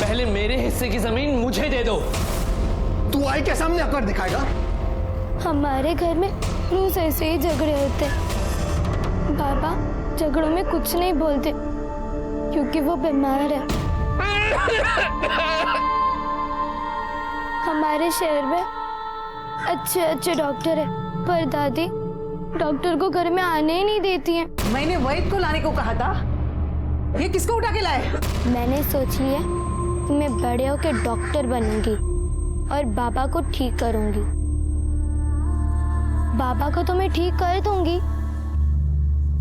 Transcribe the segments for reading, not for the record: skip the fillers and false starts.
पहले मेरे हिस्से की जमीन मुझे दे दो। तू आई के सामने अकड़ दिखाएगा? हमारे घर में रोज ऐसे ही झगड़े होते हैं। बाबा झगड़ों में कुछ नहीं बोलते क्योंकि वो बीमार है। हमारे शहर में अच्छे अच्छे डॉक्टर है, पर दादी डॉक्टर को घर में आने ही नहीं देती हैं। मैंने वैद को लाने को कहा था, ये किसको उठा के लाए? मैंने सोच लिया कि मैं बड़े होकर डॉक्टर बनूंगी और बाबा को ठीक करूंगी। बाबा को तो मैं ठीक कर दूंगी,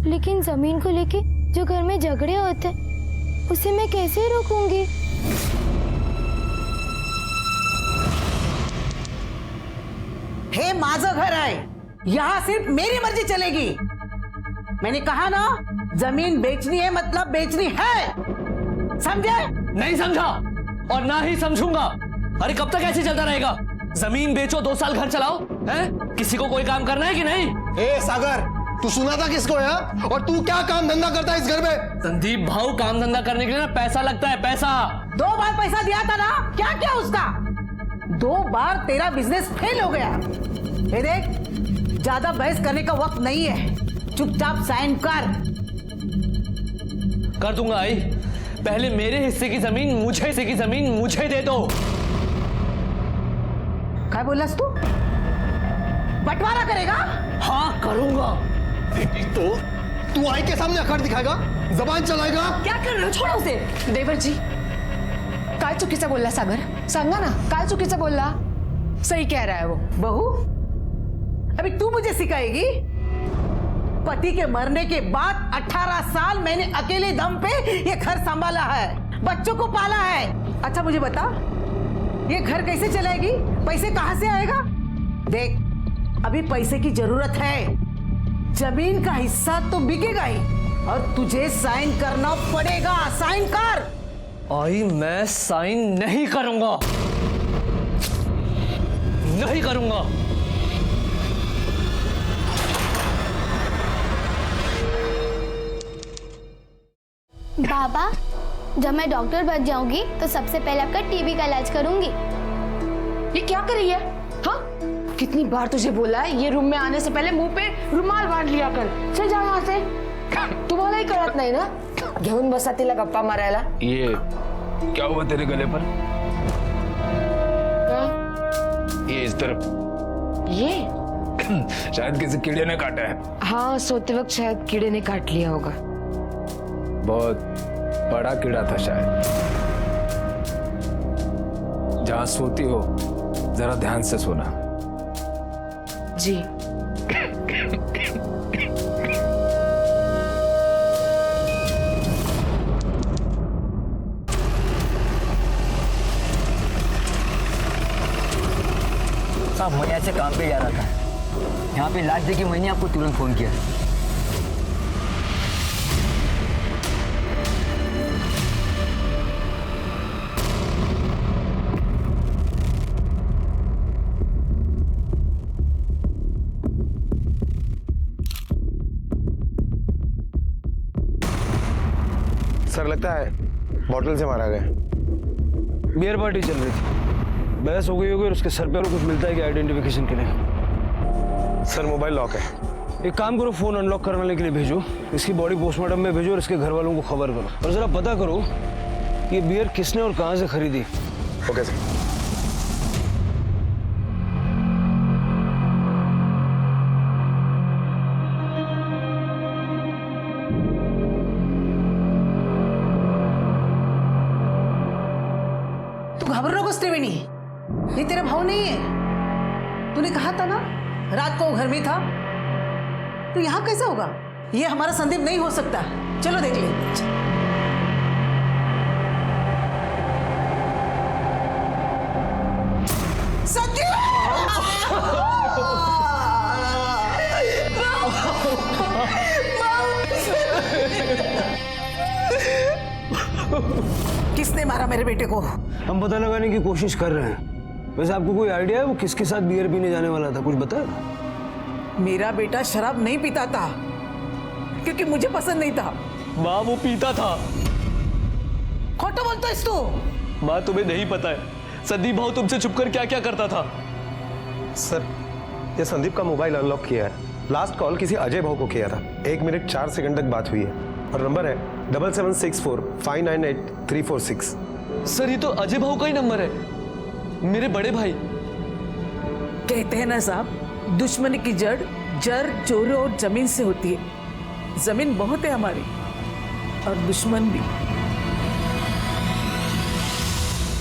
लेकिन जमीन को लेके जो घर में झगड़े होते उसे मैं कैसे रोकूंगी? हे माझं घर है, यहाँ सिर्फ मेरी मर्जी चलेगी। मैंने कहा ना, जमीन बेचनी है मतलब बेचनी है, समझे? नहीं समझा और ना ही समझूंगा। अरे कब तक ऐसे चलता रहेगा? जमीन बेचो, 2 साल घर चलाओ, हैं? किसी को कोई काम करना है कि नहीं? ए सागर, तू सुना था किसको है? और तू क्या काम धंधा करता है इस घर में? संदीप भाऊ, काम धंधा करने के लिए ना पैसा लगता है, पैसा। 2 बार पैसा दिया था ना, क्या क्या उसका? 2 बार तेरा बिजनेस फेल हो गया। ये देख, ज्यादा बहस करने का वक्त नहीं है, चुपचाप साइन कर दूंगा आई। पहले मेरे हिस्से की जमीन मुझे दे दो। क्या बोलस तू? बंटवारा करेगा? हाँ करूंगा। तो तू आई के सामने अकड़ दिखाएगा, जबान चलाएगा? क्या कर रहे हो? छोड़ो उसे। देवर जी, काय चुकीचं बोलला सागर? सांगा ना, काय चुकीचं बोलला? सही कह रहा है वो। बहू, अभी तू मुझे सिखाएगी? पति के मरने के बाद 18 साल मैंने अकेले दम पे ये घर संभाला है, बच्चों को पाला है। अच्छा मुझे बता, ये घर कैसे चलाएगी? पैसे कहां से आएगा? देख, अभी पैसे की जरूरत है, जमीन का हिस्सा तो बिकेगा ही, और तुझे साइन करना पड़ेगा। साइन कर। आई, मैं साइन नहीं करूंगा, नहीं करूंगा। बाबा, जब मैं डॉक्टर बन जाऊंगी तो सबसे पहले आपका टीबी का इलाज करूंगी। ये क्या कर रही है? हाँ, कितनी बार तुझे बोला है ये रूम में आने से पहले मुंह पे रुमाल बांध लिया कर। चल जा यहाँ से। तुम्हाला ही कळत नाही ना? घेऊन बसा तिला गप्पा मारायला। ये क्या हुआ तेरे गले पर? ये इस तरफ। ये शायद किसी कीड़े ने काटा है। हाँ, सोते वक्त शायद कीड़े ने काट लिया होगा। बहुत बड़ा कीड़ा था शायद। जहां सोती हो जरा ध्यान से सोना। जी। साहब, मैं ऐसे काम पे जा रहा था, यहाँ पे लाश देखी, मैंने आपको तुरंत फोन किया। सर, लगता है बॉटल से मारा गया। बियर पार्टी चल रही थी, बहस हो गई होगी और उसके सर पे कुछ मिलता है कि आइडेंटिफिकेशन के लिए। सर, मोबाइल लॉक है। एक काम करो, फोन अनलॉक करवाने के लिए भेजो, इसकी बॉडी पोस्टमार्टम में भेजो और इसके घर वालों को खबर करो, और जरा पता करो ये बियर किसने और कहां से खरीदी। Okay sir. तू घबरा को त्रिवेणी, ये तेरा भाव नहीं है। तूने कहा था ना रात को वो घर में था, तो यहाँ कैसा होगा? ये हमारा संदीप नहीं हो सकता। चलो देख ले। किसने मारा मेरे बेटे को? हम पता लगाने की कोशिश कर रहे हैं। वैसे आपको कोई आइडिया है वो किसके साथ बियर पीने जाने वाला था? कुछ बता। मेरा बेटा शराब नहीं पीता था क्योंकि मुझे पसंद नहीं था। माँ, वो पीता था। खोटो बोलतो इस तू? माँ तुम्हें नहीं पता है संदीप भाऊ तुमसे छुपकर क्या क्या करता था। सर, ये संदीप का मोबाइल अनलॉक किया है। लास्ट कॉल किसी अजय भाऊ को किया था। 1 मिनट 4 सेकंड तक बात हुई है और नंबर है 7764599346। सर ये तो अजय भाऊ का ही नंबर है, मेरे बड़े भाई। कहते हैं ना साहब, दुश्मनी की जड़ चोरी और जमीन से होती है। जमीन बहुत है हमारी और दुश्मन भी।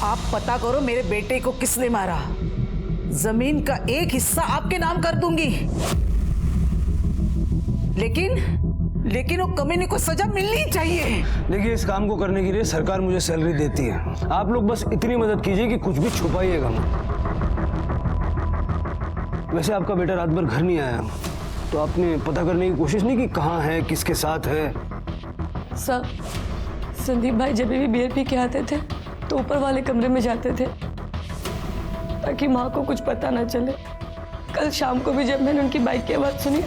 आप पता करो मेरे बेटे को किसने मारा। जमीन का एक हिस्सा आपके नाम कर दूंगी, लेकिन वो कमीने को सजा मिलनी चाहिए। देखिए, इस काम को करने के लिए सरकार मुझे सैलरी देती है। आप लोग बस इतनी मदद कीजिए कि कुछ भी छुपाइएगा मत। वैसे आपका बेटा रात भर घर नहीं आया, तो आपने पता करने की कोशिश नहीं की कहाँ है, किसके साथ है? सर, संदीप भाई जब भी बियर पी के आते थे तो ऊपर वाले कमरे में जाते थे ताकि माँ को कुछ पता ना चले। कल शाम को भी जब मैंने उनकी बाइक की आवाज़ सुनी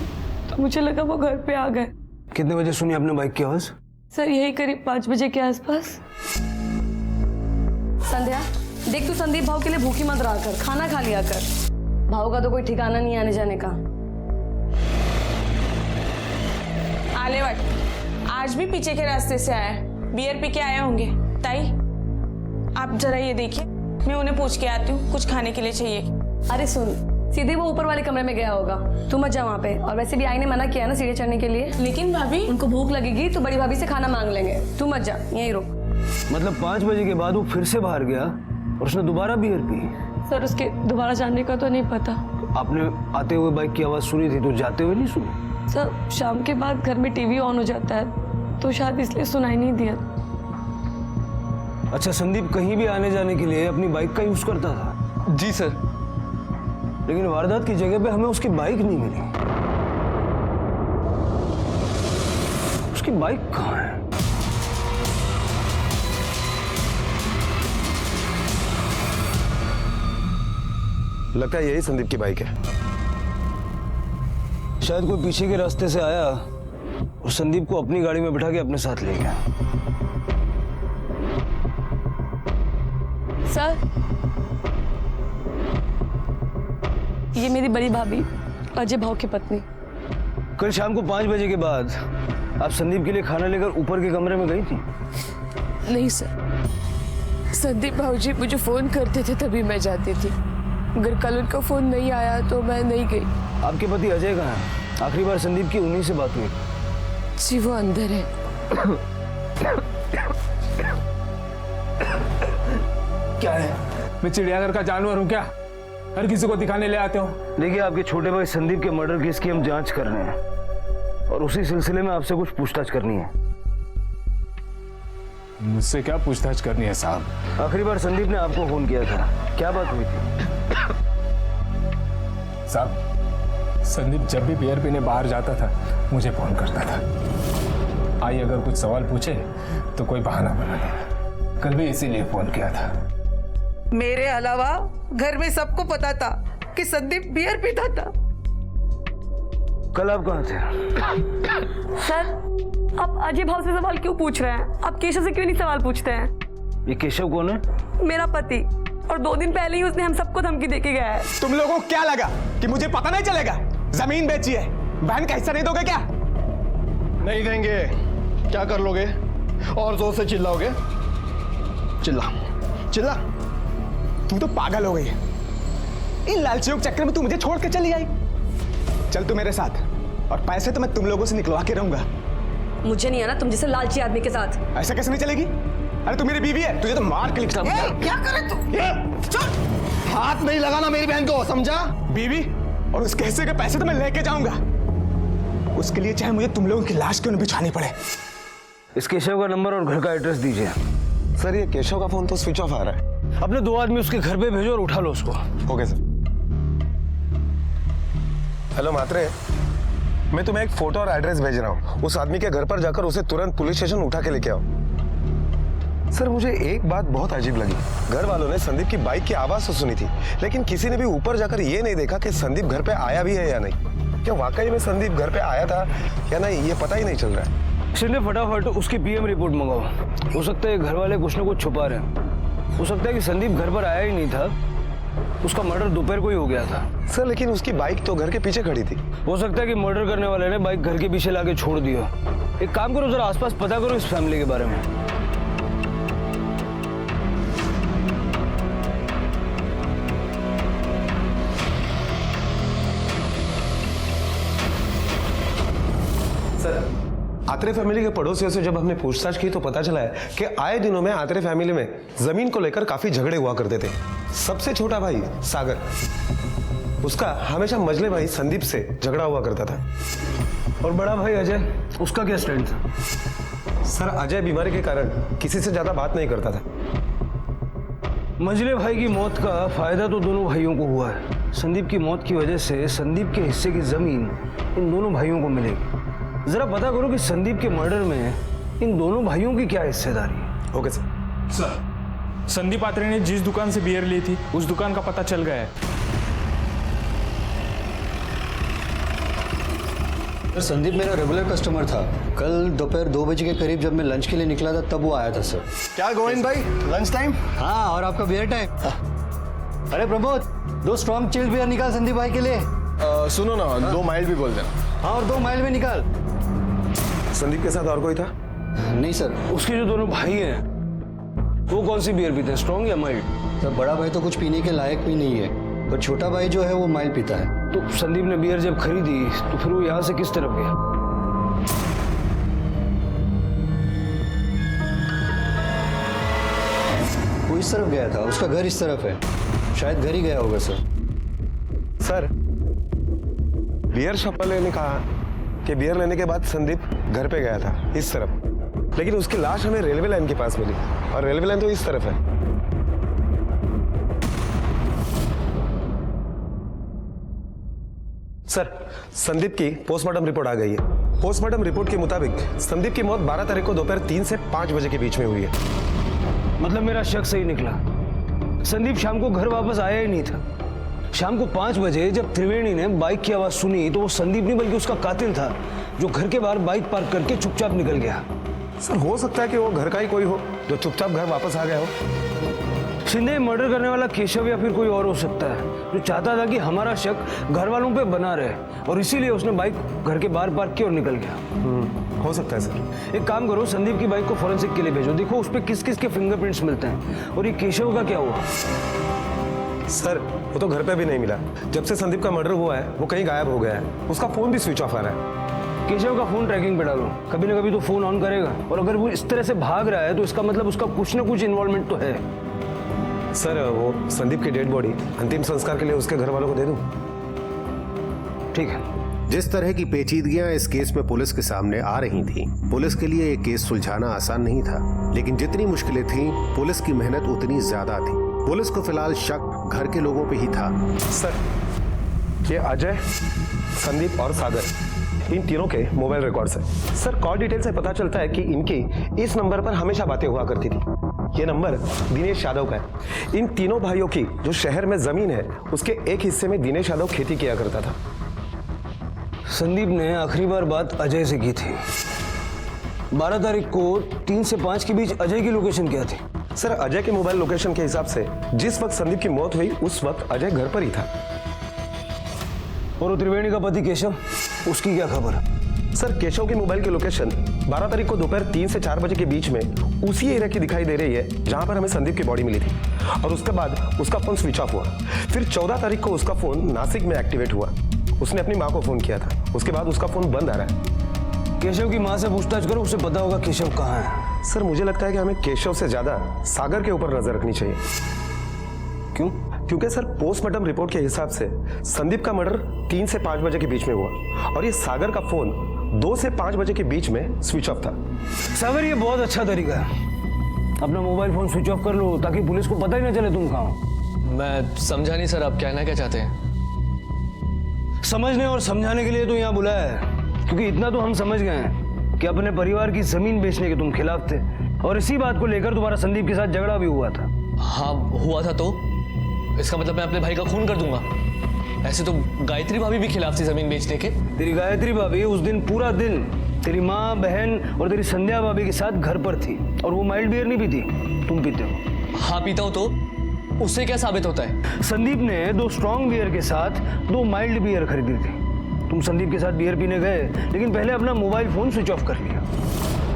तो मुझे लगा वो घर पे आ गए। कितने बजे सुनी आपने बाइक की आवाज़? सर यही करीब 5 बजे के आसपास। संध्या, देख तू संदीप भाव के लिए भूखी मत रहा कर, खाना खा लिया कर। भाव का तो कोई ठिकाना नहीं आने जाने का। आलेवट आज भी पीछे के रास्ते से आया, बियर पी के आए होंगे। ताई आप जरा ये देखिए, मैं उन्हें पूछ के आती हूँ कुछ खाने के लिए चाहिए। अरे सुन, सीधे वो ऊपर वाले कमरे में गया होगा, तू मत जा वहाँ पे। और वैसे भी आई ने मना किया ना सीढ़ी चढ़ने के लिए। लेकिन भाभी, उनको भूख लगेगी तो बड़ी भाभी से खाना मांग लेंगे, तू मत जा, यहीं रुक। मतलब 5 बजे के बाद वो फिर से बाहर गया और उसने दोबारा बियर पी? सर उसके दोबारा जाने का तो नहीं पता। आपने आते हुए बाइक की आवाज़ सुनी थी तो जाते हुए नहीं सुनी? सर शाम के बाद घर में टीवी ऑन हो जाता है तो शायद इसलिए सुनाई नहीं दिया। अच्छा, संदीप कहीं भी आने जाने के लिए अपनी बाइक का यूज करता था? जी सर। लेकिन वारदात की जगह पे हमें उसकी बाइक नहीं मिली। उसकी बाइक कहाँ है? लगता है यही संदीप की बाइक है। शायद कोई पीछे के रास्ते से आया और संदीप को अपनी गाड़ी में बिठा के अपने साथ ले गया। सर ये मेरी बड़ी भाभी अजय भाव की पत्नी। कल शाम को 5 बजे के बाद आप संदीप के लिए खाना लेकर ऊपर के कमरे में गई थी? नहीं सर, संदीप भाऊजी मुझे फोन करते थे तभी मैं जाती थी। अगर कल उनका फोन नहीं आया तो मैं नहीं गई। आपके पति अजय कहाँ है? आखिरी बार संदीप की उन्हीं से बात हुई। जी वो अंदर है। क्या है? मैं चिड़ियाघर का जानवर हूँ क्या? हर किसी को दिखाने ले आते हो? देखिए, आपके छोटे भाई संदीप के मर्डर केस की हम जांच कर रहे हैं और उसी सिलसिले में आपसे कुछ पूछताछ करनी है। मुझसे क्या पूछताछ करनी है साहब? आखिरी बार संदीप ने आपको फोन किया था, क्या बात हुई थी? साहब, संदीप जब भी बियर पीने बाहर जाता था मुझे फोन करता था। आई अगर कुछ सवाल पूछे तो कोई बहाना बना देना। कल भी इसीलिए फोन किया था। मेरे अलावा घर में सबको पता था कि संदीप बियर पीता था। कल आप कहाँ थे? सर आप अजय भाव से सवाल क्यों पूछ रहे हैं? आप केशव से क्यों नहीं सवाल पूछते हैं? ये केशव कौन है? मेरा पति, और 2 दिन पहले ही उसने हम सबको धमकी देके गया है। तुम लोगों को क्या लगा कि मुझे पता नहीं चलेगा? जमीन बेची है, बहन का हिस्सा नहीं दोगे क्या? नहीं देंगे। क्या कर लोगे? और जोर से चिल्लाओगे? चिल्ला चिल्ला। तू तो पागल हो गई है। इन लालचियों के चक्कर में तू मुझे छोड़ के चली आई। चल तू मेरे साथ, और पैसे तो मैं तुम लोगों से निकलवा के रहूंगा। मुझे नहीं आना तुम जैसे लालची आदमी के साथ। ऐसा कैसे नहीं चलेगी? अरे तू मेरी बीवी है, तुझे तो मार के लिखता। क्या करे तू? हाथ नहीं लगाना मेरी बहन को, समझा? बीवी और उसके हिस्से के पैसे तो मैं लेके जाऊंगा। उसके लिए चाहे मुझे तुम लोगों की लाश क्यों न बिछानी पड़े। इस केशव का नंबर और घर का एड्रेस दीजिए। सर, ये केशव का फोन तो स्विच ऑफ आ रहा है। अपने 2 आदमी उसके घर पे भेजो और उठा लो उसको। Okay sir. हेलो मात्रे, मैं तुम्हें एक फोटो और एड्रेस भेज रहा हूँ। उस आदमी के घर पर जाकर उसे तुरंत पुलिस स्टेशन उठा के लेके आओ। सर, मुझे एक बात बहुत अजीब लगी। घर वालों ने संदीप की बाइक की आवाज तो सुनी थी, लेकिन किसी ने भी ऊपर जाकर ये नहीं देखा कि संदीप घर पे आया भी है या नहीं। क्या वाकई में संदीप घर पे आया था या नहीं, ये पता ही नहीं चल रहा है। शिंदे, फटाफट उसकी पीएम रिपोर्ट मंगाओ। हो सकता है घर वाले कुछ न कुछ छुपा रहे हैं। हो सकता है कि संदीप घर पर आया ही नहीं था, उसका मर्डर दोपहर को ही हो गया था। सर लेकिन उसकी बाइक तो घर के पीछे खड़ी थी। हो सकता है कि मर्डर करने वाले ने बाइक घर के पीछे लाके छोड़ दिया। एक काम करो, जरा आसपास पता करो इस फैमिली के बारे में। सर आत्रे फैमिली के पड़ोसियों से जब हमने पूछताछ की तो पता चला है कि आए दिनों में आत्रे फैमिली में जमीन को लेकर काफी झगड़े हुआ करते थे। सबसे छोटा भाई सागर, उसका हमेशा मजले भाई संदीप से झगड़ा हुआ करता था। और बड़ा भाई अजय, उसका क्या स्टैंड था? सर अजय बीमारी के कारण किसी से ज्यादा बात नहीं करता था। मंझले भाई की मौत का फायदा तो दोनों भाइयों को हुआ है। संदीप की मौत की वजह से संदीप के हिस्से की जमीन इन दोनों भाइयों को मिलेगी। जरा पता करो कि संदीप के मर्डर में इन दोनों भाइयों की क्या हिस्सेदारी है। Okay sir. Sir Sandeep Atre ने जिस दुकान से बियर ली थी उस दुकान का पता चल गया है। सर संदीप मेरा रेगुलर कस्टमर था। कल दोपहर 2 बजे के करीब जब मैं लंच के लिए निकला था तब वो आया था सर। क्या गोविंद भाई, लंच टाइम? हाँ, और आपका बियर टाइम। अरे प्रमोद, 2 स्ट्रॉन्ग चिल्ड बियर निकाल संदीप भाई के लिए। सुनो ना, 2 माइल्ड भी बोल देना। हाँ, और 2 माइल्ड में निकाल। संदीप के साथ और कोई था? नहीं सर। उसके जो दोनों भाई हैं वो कौन सी बियर पीते हैं, स्ट्रॉन्ग या माइल्ड? सर बड़ा भाई तो कुछ पीने के लायक भी नहीं है, पर छोटा भाई जो है वो माइल्ड पीता है। तो संदीप ने बियर जब खरीदी तो फिर वो यहाँ से किस तरफ गया? वो इस तरफ गया था, उसका घर इस तरफ है, शायद घर ही गया होगा सर। सर बियर शॉप वाले ने कहा कि बियर लेने के बाद संदीप घर पे गया था इस तरफ, लेकिन उसकी लाश हमें रेलवे लाइन के पास मिली और रेलवे लाइन तो इस तरफ है। सर संदीप की पोस्टमार्टम रिपोर्ट आ गई है। पोस्टमार्टम रिपोर्ट के मुताबिक संदीप की मौत 12 तारीख को दोपहर 3 से 5 बजे के बीच में हुई है। मतलब मेरा शक सही निकला, संदीप शाम को घर वापस आया ही नहीं था। शाम को 5 बजे जब त्रिवेणी ने बाइक की आवाज सुनी तो वो संदीप नहीं बल्कि उसका कातिल था जो घर के बाहर बाइक पार्क करके चुपचाप निकल गया। सर हो सकता है कि वो घर का ही कोई हो जो चुपचाप घर वापस आ गया हो। शिंदे मर्डर करने वाला केशव या फिर कोई और हो सकता है जो चाहता था कि हमारा शक घर वालों पे बना रहे और इसीलिए उसने बाइक घर के बाहर पार्क की और निकल गया। हो सकता है सर। एक काम करो, संदीप की बाइक को फॉरेंसिक के लिए भेजो, देखो उस पे किस किस के फिंगरप्रिंट्स मिलते हैं। और ये केशव का क्या हुआ? सर वो तो घर पे भी नहीं मिला। जब से संदीप का मर्डर हुआ है वो कहीं गायब हो गया है। उसका फोन भी स्विच ऑफ आ रहा है। केशव का फोन ट्रैकिंग पे डालो, कभी ना कभी तो फोन ऑन करेगा। और अगर वो इस तरह से भाग रहा है तो इसका मतलब उसका कुछ ना कुछ इन्वॉल्वमेंट तो है। सर वो संदीप की डेड बॉडी अंतिम संस्कार के लिए उसके घर वालों को दे दूं? ठीक है। जिस तरह की पेचीदगियां इस केस में पुलिस के सामने आ रही थीं, पुलिस के लिए ये केस सुलझाना आसान नहीं था, लेकिन जितनी मुश्किलें थीं, पुलिस की मेहनत उतनी ज्यादा थी। पुलिस को फिलहाल शक घर के लोगों पे ही था। सर ये अजय, संदीप और सागर, इन तीनों के मोबाइल रिकॉर्ड्स हैं। सर कॉल डिटेल से पता चलता है कि इनकी इस नंबर पर हमेशा बातें हुआ करती थी। ये नंबर दिनेश यादव का है। इन तीनों भाइयों की जो शहर में जमीन है उसके एक हिस्से में दिनेश यादव खेती किया करता था। संदीप ने आखिरी बार बात अजय से की थी। 12 तारीख को 3 से 5 के बीच अजय की लोकेशन क्या थी? सर अजय के मोबाइल लोकेशन के हिसाब से जिस वक्त संदीप की मौत हुई उस वक्त अजय घर पर ही था। और त्रिवेणी का पति केशव, उसकी क्या खबर? सर केशव की मोबाइल की लोकेशन 12 तारीख को दोपहर 3 से 4 बजे के बीच में उसी एरिया की दिखाई दे रही है जहां पर हमें संदीप की बॉडी मिली थी। और उसके बाद उसका फोन स्विच ऑफ हुआ। फिर 14 तारीख को उसका फोन नासिक में एक्टिवेट हुआ। उसने अपनी माँ को फोन किया था, उसके बाद उसका फोन बंद आ रहा है। केशव की माँ से पूछताछ करो, उसे पता होगा केशव कहाँ है। सर मुझे लगता है कि हमें केशव से ज्यादा सागर के ऊपर नजर रखनी चाहिए। क्यों? क्योंकि सर पोस्टमार्टम रिपोर्ट के हिसाब से संदीप का मर्डर 3 से 5 बजे के बीच में हुआ और ये सागर का फोन 2 से 5 बजे के बीच में स्विच ऑफ था। सागर ये बहुत अच्छा तरीका है, अपना मोबाइल फोन स्विच ऑफ कर लो ताकि पुलिस को पता ही ना चले तुम कहाँ हो। मैं समझा नहीं सर, आप कहना क्या चाहते हैं? समझने और समझाने के लिए तो यहाँ बुलाया है, क्योंकि इतना तो हम समझ गए हैं कि अपने परिवार की जमीन बेचने के तुम खिलाफ थे और इसी बात को लेकर तुम्हारा संदीप के साथ झगड़ा भी हुआ था। हाँ हुआ था, तो इसका मतलब मैं अपने भाई का खून कर दूंगा? ऐसे तो गायत्री भाभी भी खिलाफ थी जमीन बेचने के। तेरी गायत्री भाभी उस दिन पूरा दिन तेरी माँ, बहन और तेरी संध्या भाभी के साथ घर पर थी और वो माइल्ड बियर नहीं पीती, तुम पीते हो। हाँ पीता हूँ तो उससे क्या साबित होता है? संदीप ने 2 स्ट्रॉन्ग बियर के साथ 2 माइल्ड बियर खरीदी थी। तुम संदीप के साथ बियर पीने गए, लेकिन पहले अपना मोबाइल फोन स्विच ऑफ कर लिया,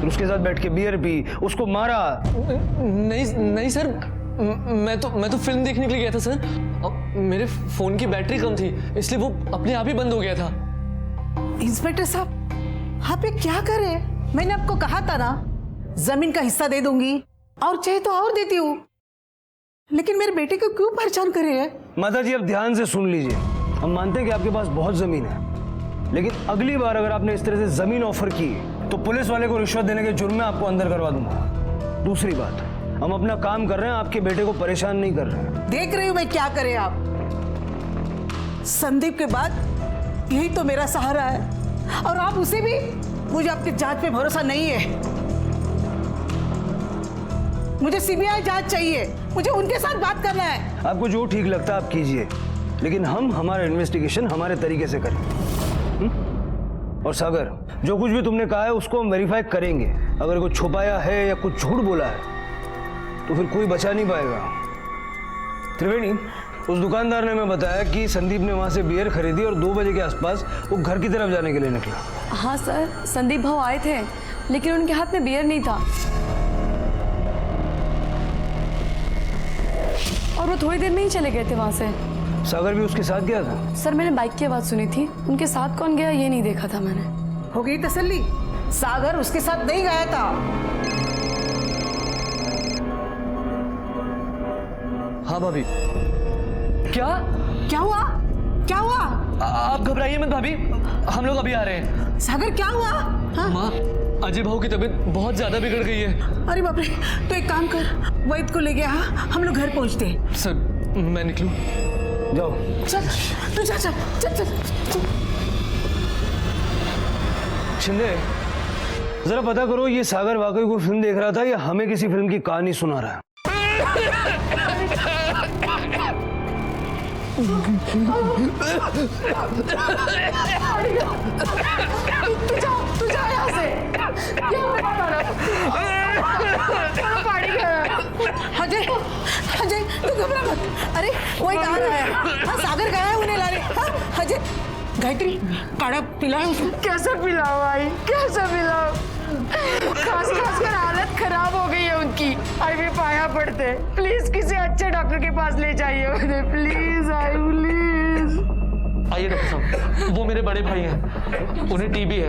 फिर उसके साथ बैठ के बियर पी, उसको मारा। नहीं सर, मैं तो फिल्म देखने के लिए गया था सर। मेरे फोन की बैटरी कम थी, इसलिए वो अपने आप ही बंद हो गया था। इंस्पेक्टर साहब, आप ये क्या कर रहे हैं? मैंने आपको कहा था ना, जमीन का हिस्सा दे दूंगी और चाहे तो और देती हूँ, लेकिन मेरे बेटे को क्यों परेशान कर रहे हैं? माता जी, अब ध्यान से सुन लीजिए। हम मानते हैं कि आपके पास बहुत जमीन है, लेकिन अगली बार अगर आपने इस तरह से जमीन ऑफर की तो पुलिस वाले को रिश्वत देने के जुर्म में आपको अंदर करवा दूंगा। दूसरी बात, हम अपना काम कर रहे हैं, आपके बेटे को परेशान नहीं कर रहे हैं। देख रही हूं मैं क्या करे आप। संदीप के बाद यही तो मेरा सहारा है, और आप उसे भी। मुझे आपकी जांच पे भरोसा नहीं है। मुझे सीबीआई जांच चाहिए, मुझे उनके साथ बात करना है। आपको जो ठीक लगता है आप कीजिए, लेकिन हम हमारा इन्वेस्टिगेशन हमारे तरीके से करें। और सागर, जो कुछ भी तुमने कहा है उसको हम वेरीफाई करेंगे। अगर कुछ छुपाया है या कुछ झूठ बोला है तो फिर कोई बचा नहीं पाएगा। त्रिवेणी, उस दुकानदार ने हमें बताया कि संदीप ने वहां से बियर खरीदी और 2 बजे के आसपास वो घर की तरफ जाने के लिए निकला। हाँ सर, संदीप भाव आए थे, लेकिन उनके हाथ में बियर नहीं था और वो थोड़ी देर में ही चले गए थे वहां से। सागर भी उसके साथ गया था? सर, मैंने बाइक की आवाज सुनी थी, उनके साथ कौन गया ये नहीं देखा था मैंने। हो गई तसल्ली? सागर उसके साथ नहीं गया था। हाँ भाभी। क्या क्या हुआ? क्या हुआ? आप घबराइए मत भाभी, हम लोग अभी आ रहे हैं। सागर, क्या हुआ? हाँ? माँ, अजय भाऊ की तबीयत बहुत ज्यादा बिगड़ गई है। अरे बाप रे, तो एक काम कर, वैद को ले गया, हम लोग घर पहुंचते हैं। सर, मैं निकलूं? जाओ। चल, तू जा, चल चल चल। शिंदे, जरा पता करो ये सागर वाकई कोई फिल्म देख रहा था या हमें किसी फिल्म की कहानी सुना रहा है। तू जा यहाँ से। अजय, अजय, तू घबरा मत। अरे वही कहाँ रहा है? हाँ, सागर गया है उन्हें लाने। हाँ, अजय, गायत्री, काढ़ा पिलाओ उसको। कैसे पिलाओ भाई, कैसे पिलाओ? खास कर हालत खराब हो गई है उनकी। आई भी पाया पड़ते, प्लीज किसी अच्छे डॉक्टर के पास ले जाइए उन्हें, प्लीज आई प्लीज। आइए डॉक्टर साहब, वो मेरे बड़े भाई हैं, उन्हें टीबी है,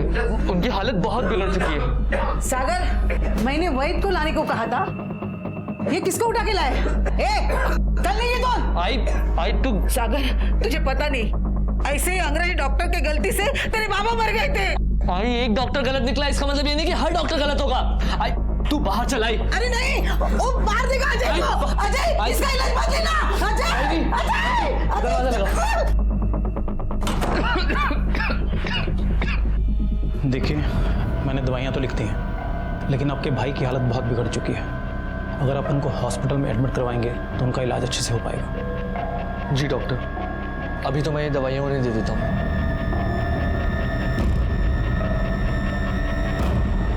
उनकी हालत बहुत बिगड़ चुकी है। सागर, मैंने वैद को लाने को कहा था, ये किसको उठा के लाए? चल नहीं, ये कौन? आई टू। सागर, तुझे पता नहीं, ऐसे ही अंग्रेजी डॉक्टर के गलती से तेरे बाबा मर गए थे। आई, एक डॉक्टर गलत निकला इसका मतलब ये नहीं कि हर डॉक्टर गलत होगा। आई, तू बाहर चल। आई। अरे नहीं, वो मार देगा अजय को। अजय, इसका इलाज मत लेना। अजय, दरवाजा लगा। देखिए, मैंने दवाइयाँ तो लिख दी हैं, लेकिन आपके भाई की हालत बहुत बिगड़ चुकी है। अगर आप उनको हॉस्पिटल में एडमिट करवाएंगे तो उनका इलाज अच्छे से हो पाएगा। जी डॉक्टर, अभी तो मैं ये दवाइयाँ उन्हें दे देता हूँ।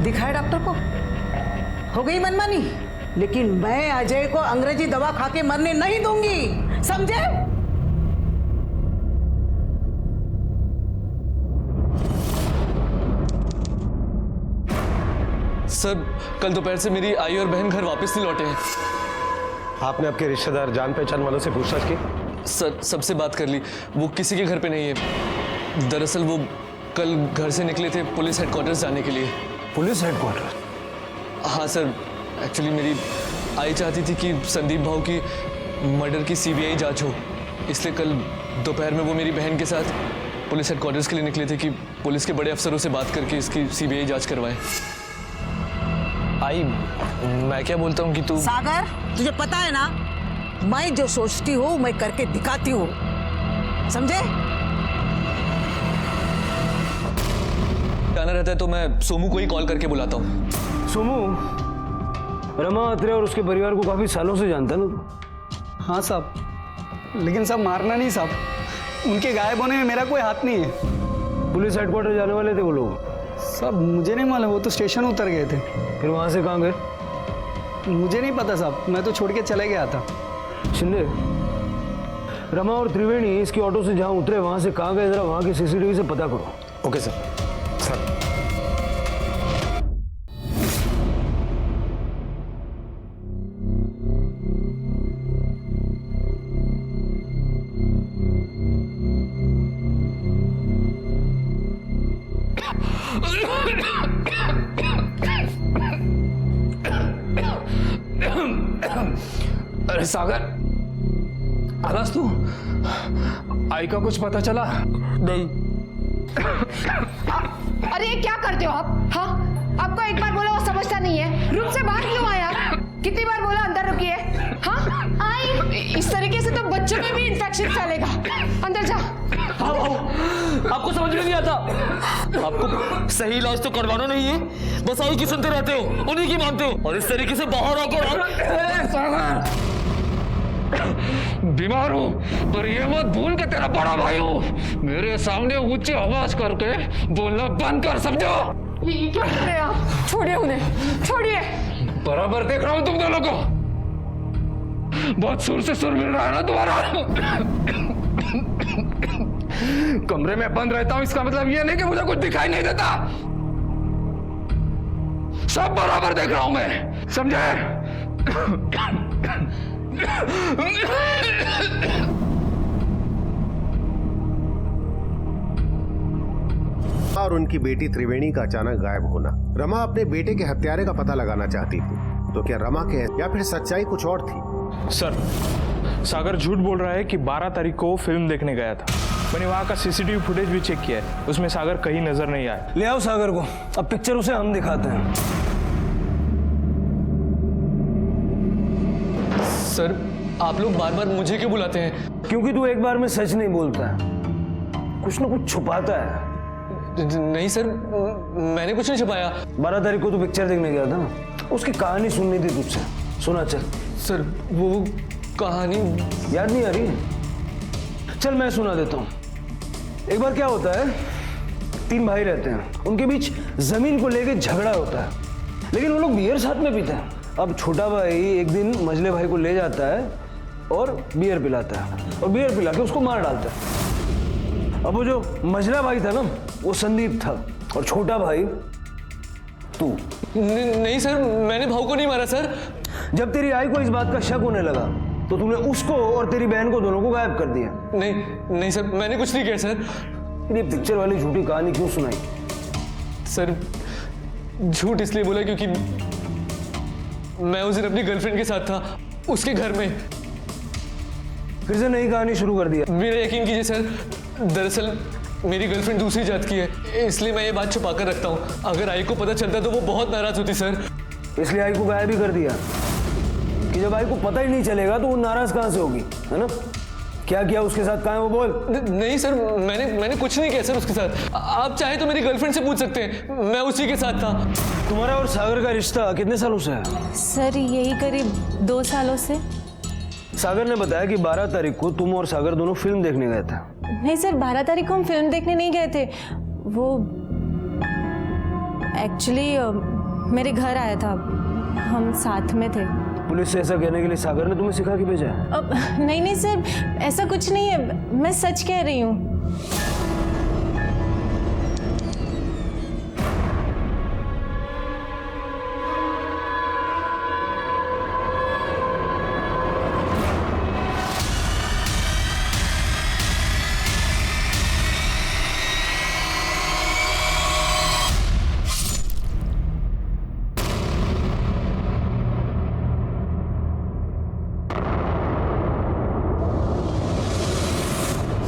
दिखाए डॉक्टर को, हो गई मनमानी, लेकिन मैं अजय को अंग्रेजी दवा खा के मरने नहीं दूंगी, समझे? सर, कल दोपहर से मेरी आई और बहन घर वापस नहीं लौटे हैं। आपने आपके रिश्तेदार जान पहचान वालों से पूछताछ की? सर, सबसे बात कर ली, वो किसी के घर पे नहीं है। दरअसल वो कल घर से निकले थे पुलिस हेडक्वार्टर्स जाने के लिए। Police headquarter? हाँ सर, एक्चुअली मेरी आई चाहती थी कि संदीप भाऊ की मर्डर की सीबीआई जांच हो, इसलिए कल दोपहर में वो मेरी बहन के साथ पुलिस हेडक्वार्टर्स के लिए निकले थे कि पुलिस के बड़े अफसरों से बात करके इसकी सीबीआई जांच करवाएं। आई, मैं क्या बोलता हूँ कि तू। सागर, तुझे पता है ना, मैं जो सोचती हूँ मैं करके दिखाती हूँ, समझे? जाना रहता है तो मैं सोमू को ही कॉल करके बुलाता हूँ। सोमू, रमा अत्रे और उसके परिवार को काफी सालों से जानता है ना? हाँ साहब, लेकिन साहब मारना नहीं साहब, उनके गायब होने में मेरा कोई हाथ नहीं है। पुलिस हेडक्वार्टर जाने वाले थे वो लोग? साहब मुझे नहीं मालूम, वो तो स्टेशन उतर गए थे। फिर वहां से कहाँ गए? मुझे नहीं पता साहब, मैं तो छोड़ के चले गया था। शिंदे, रमा और त्रिवेणी इसकी ऑटो से जहाँ उतरे वहां से कहाँ गए, जरा वहां की सीसीटीवी से पता करो। Okay sir. सर अरे सागर, आलास तू, आई का कुछ पता चला? नहीं। अरे ये क्या करते हो आप? हाँ, आपको एक बार बोला वो समझता नहीं है। रूम से बाहर क्यों आया? कितनी बार बोला अंदर रुकिए? हाँ, आई। इस तरीके से तो बच्चों में भी इन्फेक्शन फैलेगा। अंदर जा। आओ, आपको समझ में नहीं आता? आपको सही इलाज तो करवाना नहीं है, बस आई की सुनते रहते हो, उन्हीं की मानते हो, और इस तरीके से बाहर आकर बीमार हूँ, पर ये मत भूल के तेरा बड़ा भाई हूँ। मेरे सामने ऊंची आवाज करके बोलना बंद कर, समझो? ये क्या कर रहे हैं आप? छोड़िए उन्हें, छोड़िए। बराबर देख रहा हूँ तुम दोनों को। बहुत सुर से सुर मिल रहा है ना तुम्हारा। कमरे में बंद रहता हूँ, इसका मतलब ये नहीं कि मुझे कुछ दिखाई नहीं देता। सब बराबर देख रहा हूं मैं, समझे? और उनकी बेटी त्रिवेणी का अचानक गायब होना। रमा अपने बेटे के हत्यारे का पता लगाना चाहती थी, तो क्या रमा के या फिर सच्चाई कुछ और थी? सर, सागर झूठ बोल रहा है कि 12 तारीख को फिल्म देखने गया था। मैंने वहाँ का सीसीटीवी फुटेज भी चेक किया है, उसमें सागर कहीं नजर नहीं आया। ले आओ सागर को, अब पिक्चर उसे हम दिखाते हैं। सर, आप लोग बार बार मुझे क्यों बुलाते हैं? क्योंकि तू एक बार में सच नहीं बोलता है, कुछ ना कुछ छुपाता है। नहीं सर, मैंने कुछ नहीं छुपाया। 12 तारीख को तू पिक्चर देखने गया था ना, उसकी कहानी सुननी थी तुझसे। सुना चल। सर, वो कहानी याद नहीं आ रही? चल मैं सुना देता हूँ। एक बार क्या होता है, 3 भाई रहते हैं, उनके बीच जमीन को लेके झगड़ा होता है, लेकिन वो लोग बियर साथ में पीते हैं। अब छोटा भाई एक दिन मझले भाई को ले जाता है और बियर पिलाता है, और बियर पिला के उसको मार डालता है। अब वो जो मझला भाई था ना, वो संदीप था, और छोटा भाई तू। नहीं सर, मैंने भाऊ को नहीं मारा सर। जब तेरी आई को इस बात का शक होने लगा, तो तूने उसको और तेरी बहन को दोनों को गायब कर दिया। नहीं सर, मैंने कुछ नहीं किया सर। ये पिक्चर वाली झूठी कहानी क्यों सुनाई? सर, झूठ इसलिए बोला क्योंकि मैं उस दिन अपनी गर्लफ्रेंड के साथ था, उसके घर में। फिर से नई कहानी शुरू कर दिया। मेरा यकीन कीजिए सर, दरअसल मेरी गर्लफ्रेंड दूसरी जात की है, इसलिए मैं ये बात छुपा कर रखता हूँ। अगर आई को पता चलता तो वो बहुत नाराज होती सर। इसलिए आई को गायब भी कर दिया कि जब आई को पता ही नहीं चलेगा तो वो नाराज कहाँ से होगी, है ना? क्या किया उसके साथ, कहाँ है वो, बोल। नहीं सर, मैंने कुछ नहीं किया सर उसके साथ। आप चाहे तो मेरी गर्लफ्रेंड से पूछ सकते हैं, मैं उसी के साथ था। तुम्हारा और सागर का रिश्ता कितने सालों से है? सर, यही करीब 2 सालों से। सागर ने बताया कि 12 तारीख को तुम और सागर दोनों फिल्म देखने गए थे। नहीं सर, 12 तारीख को हम फिल्म देखने नहीं गए थे। वो एक्चुअली मेरे घर आया था, हम साथ में थे। पुलिस से ऐसा कहने के लिए सागर ने तुम्हें सिखा के भेजा है? नहीं सर, ऐसा कुछ नहीं है, मैं सच कह रही हूँ।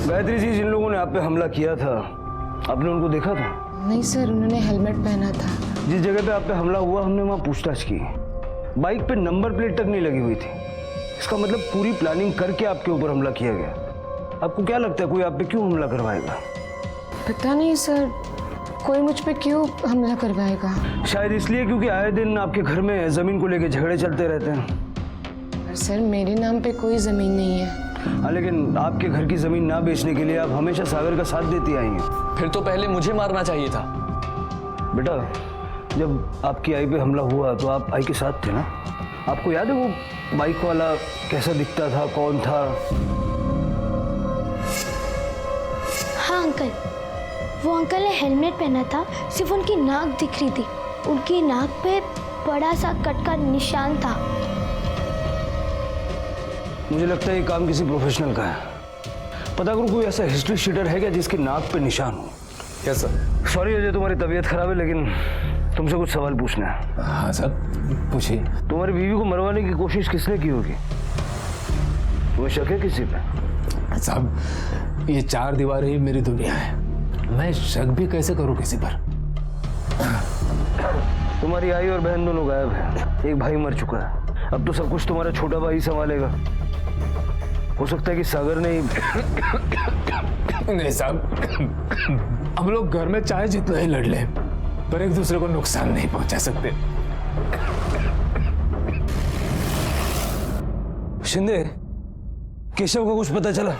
गायत्री जी, जिन लोगों ने आप पे हमला किया था, आपने उनको देखा था? नहीं सर, उन्होंने हेलमेट पहना था। जिस जगह पे आप पे हमला हुआ, हमने वहाँ पूछताछ की, बाइक पे नंबर प्लेट तक नहीं लगी हुई थी। इसका मतलब पूरी प्लानिंग करके आपके ऊपर हमला किया गया। आपको क्या लगता है कोई आप पे क्यों हमला करवाएगा? पता नहीं सर, कोई मुझ पे क्यों हमला करवाएगा। शायद इसलिए क्योंकि आए दिन आपके घर में जमीन को लेके झगड़े चलते रहते हैं। सर, मेरे नाम पे कोई जमीन नहीं है। हाँ, लेकिन आपके घर की जमीन ना बेचने के लिए आप हमेशा सागर का साथ देती आई हैं। फिर तो पहले मुझे मारना चाहिए था। बेटा, जब आपकी आई पे हमला हुआ तो आप आई के साथ थे ना? आपको याद है वो बाइक वाला कैसा दिखता था, कौन था? हाँ अंकल, वो अंकल ने हेलमेट पहना था, सिर्फ उनकी नाक दिख रही थी। उनकी नाक पे बड़ा सा कट का निशान था। मुझे लगता है ये काम किसी प्रोफेशनल का है। पता करो कोई ऐसा हिस्ट्री शीटर है क्या जिसकी नाक पे निशान हो? Yes sir. सॉरी अजय, तुम्हारी तबीयत खराब है, लेकिन तुमसे कुछ सवाल पूछना है। हाँ सर, पूछिए। तुम्हारी बीवी को मरवाने की कोशिश किसने की होगी? तुम्हें शक है किसी पे? साहब, ये 4 दीवारें ही मेरी दुनिया है, मैं शक भी कैसे करूं किसी पर? तुम्हारी आई और बहन दोनों गायब है, एक भाई मर चुका है, अब तो सब कुछ तुम्हारा छोटा भाई संभालेगा। हो सकता है कि सागर ने नहीं साहब, हम लोग घर में चाहे जितना ही लड़ लें, पर एक दूसरे को नुकसान नहीं पहुंचा सकते। शिंदे, केशव को कुछ पता चला?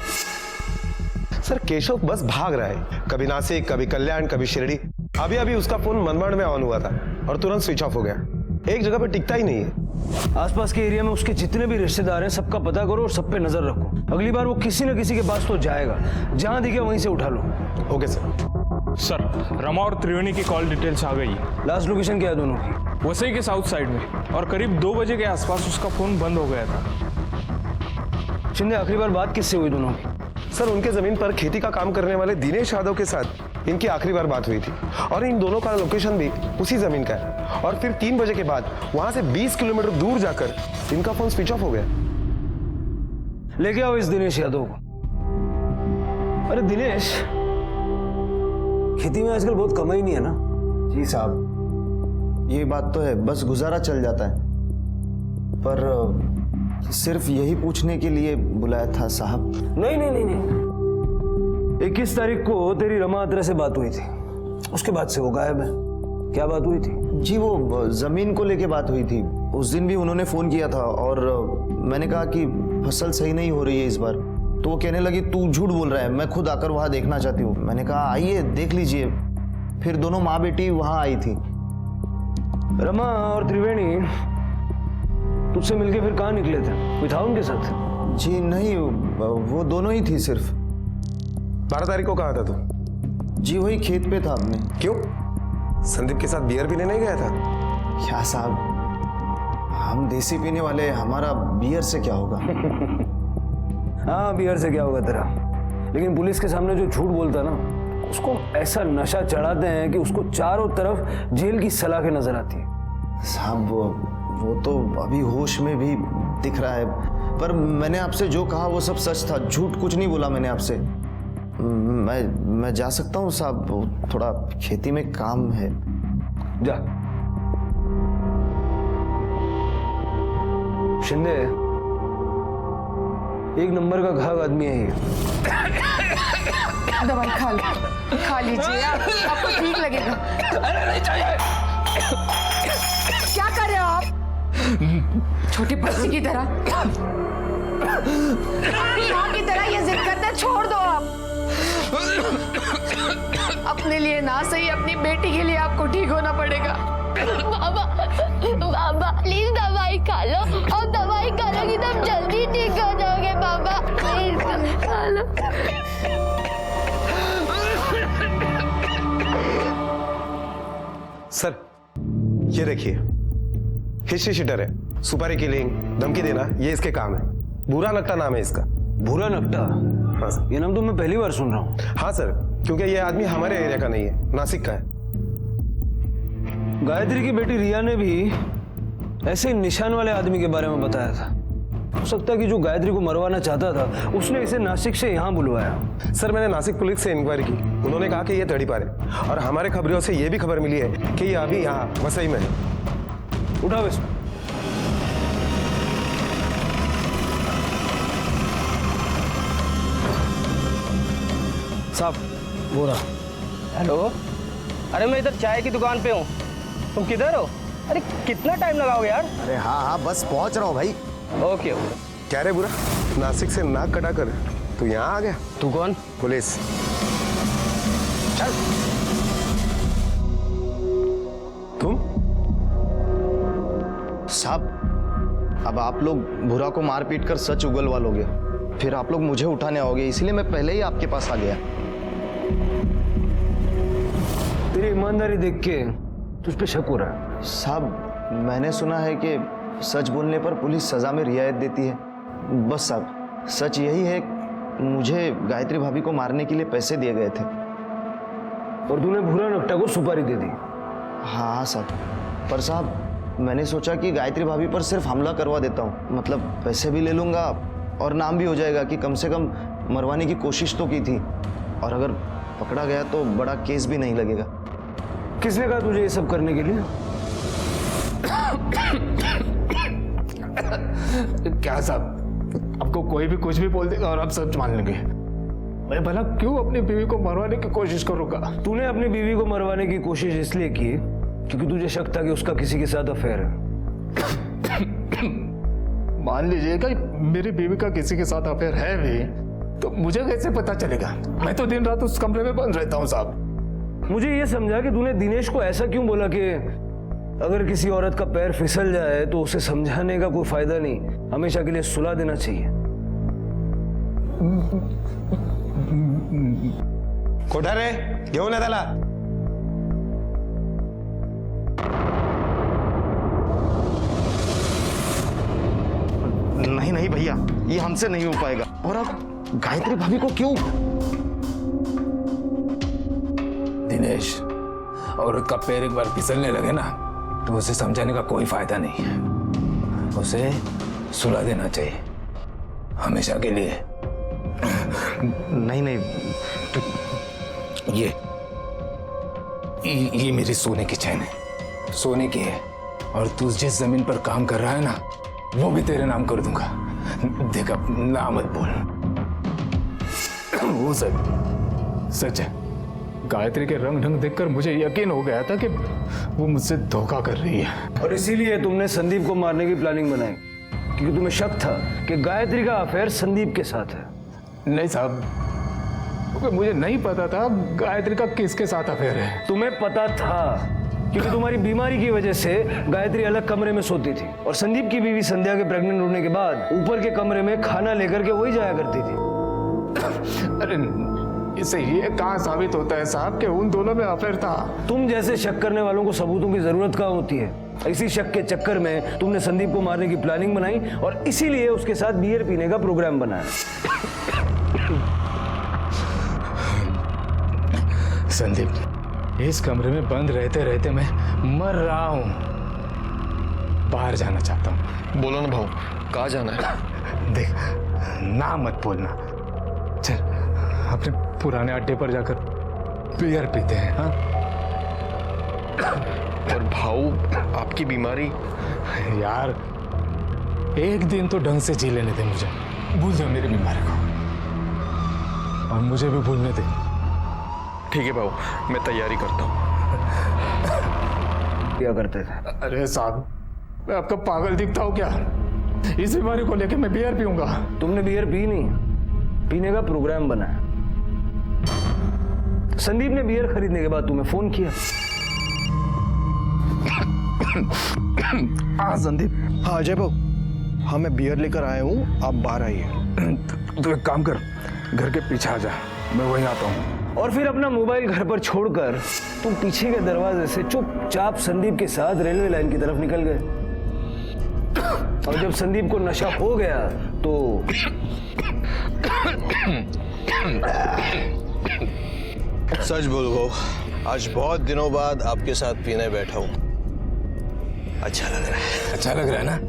सर केशव बस भाग रहा है, कभी नासिक, कभी कल्याण, कभी शिरडी। अभी अभी उसका फोन मनमाड़ में ऑन हुआ था और तुरंत स्विच ऑफ हो गया। एक जगह पे टिकता ही नहीं है। आसपास के एरिया में उसके जितने भी रिश्तेदार हैं सबका पता करो और सब पे नजर रखो। अगली बार वो किसी न किसी के पास तो जाएगा, जहां दिखे वहीं से उठा लो। Okay sir. सर, रमा और त्रिवेणी की कॉल डिटेल्स आ गई है। लास्ट लोकेशन क्या है दोनों की? वसई के साउथ साइड में, और करीब 2 बजे के आसपास उसका फोन बंद हो गया था। शिंदे, आखिरी बार बात किससे हुई दोनों की? सर उनके जमीन पर खेती का काम करने वाले दिनेश यादव के साथ इनकी आखिरी बार बात हुई थी, और इन दोनों का लोकेशन भी उसी जमीन का है। और फिर 3 बजे के बाद वहां से 20 किलोमीटर दूर जाकर इनका फोन स्विच ऑफ हो गया। लेके आओ इस दिनेश यादव को। अरे दिनेश, खेती में आजकल बहुत कमाई नहीं है ना? जी साहब, ये बात तो है, बस गुजारा चल जाता है। पर सिर्फ यही पूछने के लिए बुलाया था साहब। नहीं नहीं नहीं नहीं, 21 तारीख को तेरी रमा अत्रे से बात हुई थी, उसके बाद से वो गायब है। क्या बात हुई थी? जी वो जमीन को लेके बात हुई थी। उस दिन भी उन्होंने फोन किया था और मैंने कहा कि फसल सही नहीं हो रही है इस बार, तो वो कहने लगी तू झूठ बोल रहा है, मैं खुद आकर वहां देखना चाहती हूँ। मैंने कहा आइए देख लीजिए। फिर दोनों माँ बेटी वहां आई थी। रमा और त्रिवेणी तुझसे मिलके फिर कहाँ निकले थे? कोई था उनके साथ? जी नहीं, वो दोनों ही थी सिर्फ। 12 तारीख को कहा था तू? जी वही खेत पे था अपने। क्यों, संदीप के साथ बियर पीने नहीं गया था? क्या साहब, हम देसी पीने वाले, हमारा बियर से क्या होगा? हाँ, बियर से क्या होगा तेरा, लेकिन पुलिस के सामने जो झूठ बोलता है ना, उसको ऐसा नशा चढ़ाते हैं कि उसको चारों तरफ जेल की सलाखें नजर आती है। साहब वो तो अभी होश में भी दिख रहा है, पर मैंने आपसे जो कहा वो सब सच था, झूठ कुछ नहीं बोला मैंने आपसे। मैं जा सकता हूँ साहब, थोड़ा खेती में काम है। जा। शिंदे, 1 नंबर का घाव आदमी है ये। दवाई खा लीजिए, आपको ठीक लगेगा। अरे नहीं चाहिए। क्या कर रहे हो आप? छोटी बच्ची की तरह, माँ की तरह ये जिद करते हैं, छोड़ दो आप। अपने लिए ना सही, अपनी बेटी के लिए आपको ठीक होना पड़ेगा। बाबा, बाबा प्लीज दवाई खा लो, और दवाई खाओगे तब जल्दी ठीक हो जाओगे बाबा, प्लीज खा लो। सर ये देखिए, हिस्ट्री शीटर है, सुपारी किलिंग, धमकी देना, ये इसके काम है। बुरा नकटा नाम है इसका। बुरा नकटा? हाँ सर। ये नाम तो मैं पहली बार सुन रहा हूँ। हाँ सर, क्योंकि ये आदमी हमारे एरिया का नहीं है, नासिक का है। गायत्री की बेटी रिया ने भी ऐसे निशान वाले आदमी के बारे में बताया था। हो सकता है कि जो गायत्री को मरवाना चाहता था उसने इसे नासिक से यहाँ बुलवाया। सर मैंने नासिक पुलिस से इंक्वायरी की, उन्होंने कहा कि ये तड़ीपार है, और हमारे खबरों से ये भी खबर मिली है कि ये अभी यहाँ वसई में है। उठाओ इसको। साहब, वो रहा। हेलो, अरे मैं इधर चाय की दुकान पे हूँ, तुम किधर हो? अरे कितना टाइम लगाओगे यार? अरे हाँ बस पहुंच रहा हूँ भाई। ओके। क्या रे बुरा, नासिक से नाक कटा कर तू यहाँ आ गया? तू कौन? पुलिस। चल। तुम? साहब अब आप लोग बुरा को मार पीट कर सच उगलवा लोगे, फिर आप लोग मुझे उठाने आओगे, इसलिए मैं पहले ही आपके पास आ गया। तेरी ईमानदारी देख के तुझ पे शक हो रहा है। साहब मैंने सुना है कि सच बोलने पर पुलिस सजा में रियायत देती है। बस साहब सच यही है, मुझे गायत्री भाभी को मारने के लिए पैसे दिए गए थे। और तूने भूरा नकटा को सुपारी दे दी? हाँ साहब, पर साहब मैंने सोचा कि गायत्री भाभी पर सिर्फ हमला करवा देता हूँ, मतलब पैसे भी ले लूँगा और नाम भी हो जाएगा कि कम से कम मरवाने की कोशिश तो की थी, और अगर पकड़ा गया तो बड़ा केस भी नहीं लगेगा। किसने कहा तुझे ये सब करने के लिए? क्या साहब, आपको कोई भी कुछ भी बोल देगा और आप सच मान लेंगे। मैं भला क्यों अपनी बीवी को मरवाने की कोशिश करूंगा? तूने अपनी बीवी को मरवाने की कोशिश इसलिए की क्योंकि तुझे शक था कि उसका किसी के साथ अफेयर है। मान लीजिएगा मेरी बीवी का किसी के साथ अफेयर है भी, तो मुझे कैसे पता चलेगा? मैं तो दिन रात उस कमरे में बंद रहता हूँ साहब। मुझे ये समझा कि तूने दिनेश को ऐसा क्यों बोला कि अगर किसी औरत का पैर फिसल जाए तो उसे समझाने का कोई फायदा नहीं, हमेशा के लिए सुला देना चाहिए। खोटा रे, घेऊन त्याला। नहीं नहीं भैया, ये हमसे नहीं हो पाएगा। और आप गायत्री भाभी को क्यों? दिनेश, औरत का पैर एक बार फिसलने लगे ना तो उसे समझाने का कोई फायदा नहीं है, उसे सुला देना चाहिए हमेशा के लिए। नहीं नहीं, ये मेरी सोने की चैन है, सोने की है, और तू जिस जमीन पर काम कर रहा है ना वो भी तेरे नाम कर दूंगा। देख अब ना मत बोल। वो सच है। गायत्री के रंग ढंग देखकर मुझे यकीन हो गया था कि वो मुझसे धोखा कर रही है, और इसीलिए तुमने संदीप को मारने की प्लानिंग बनाई क्योंकि तुम्हें शक था कि गायत्री का अफेयर संदीप के साथ है। नहीं साहब, क्योंकि मुझे नहीं पता था गायत्री का किसके साथ अफेयर है। तुम्हें पता था क्योंकि तुम्हारी बीमारी की वजह से गायत्री अलग कमरे में सोती थी, और संदीप की बीवी संध्या के प्रेग्नेंट होने के बाद ऊपर के कमरे में खाना लेकर के वही जाया करती थी। अरे इससे ये कहाँ साबित होता है साहब कि उन दोनों में अफेयर था? तुम जैसे शक करने वालों को सबूतों की जरूरत कहाँ होती है? इसी शक के चक्कर में तुमने संदीप को मारने की प्लानिंग बनाई और इसीलिए उसके साथ बियर पीने का प्रोग्राम बनाया। संदीप, इस कमरे में बंद रहते रहते मैं मर रहा हूं, बाहर जाना चाहता हूं। बोलो ना भाऊ, कहाँ जाना है? देख, ना मत बोलना, चल अपने पुराने अड्डे पर जाकर बियर पीते हैं। हाँ? और भाऊ आपकी बीमारी? यार एक दिन तो ढंग से जी लेने दे मुझे, भूल जाओ मेरी बीमारी को, और मुझे भी भूलने दे। ठीक है भाऊ, मैं तैयारी करता हूँ। क्या करते थे? अरे साहब, मैं आपका पागल दिखता हूँ क्या? इस बीमारी को लेकर मैं बियर पीऊंगा? तुमने बियर पी नहीं, पीने का प्रोग्राम बनाया। संदीप ने बियर खरीदने के बाद तुम्हें फोन किया। हाँ संदीप। हाँ अजय भाऊ, हाँ मैं बियर लेकर आया हूँ, आप बाहर आइए। तो एक काम कर, घर के पीछे आ जा, मैं वहीं आता हूँ। और फिर अपना मोबाइल घर पर छोड़कर तुम पीछे के दरवाजे से चुपचाप संदीप के साथ रेलवे लाइन की तरफ निकल गए। और जब संदीप को नशा हो गया तो सच बोलो, आज बहुत दिनों बाद आपके साथ पीने बैठा हूँ। अच्छा लग रहा है। अच्छा लग रहा है ना?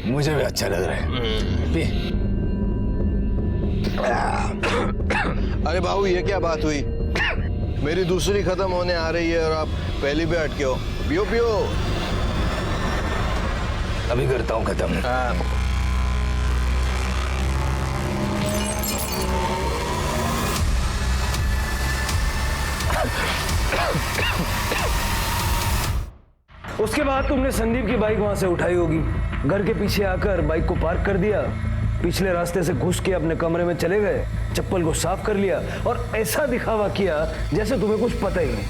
मुझे भी अच्छा लग रहा है। पी। अरे बाबू, ये क्या बात हुई? मेरी दूसरी खत्म होने आ रही है और आप पहली पे अटके हो। पियो पियो। अभी करता हूँ खत्म। उसके बाद तुमने संदीप की बाइक वहां से उठाई होगी, घर के पीछे आकर बाइक को पार्क कर दिया, पिछले रास्ते से घुस के अपने कमरे में चले गए, चप्पल को साफ कर लिया और ऐसा दिखावा किया जैसे तुम्हें कुछ पता ही नहीं।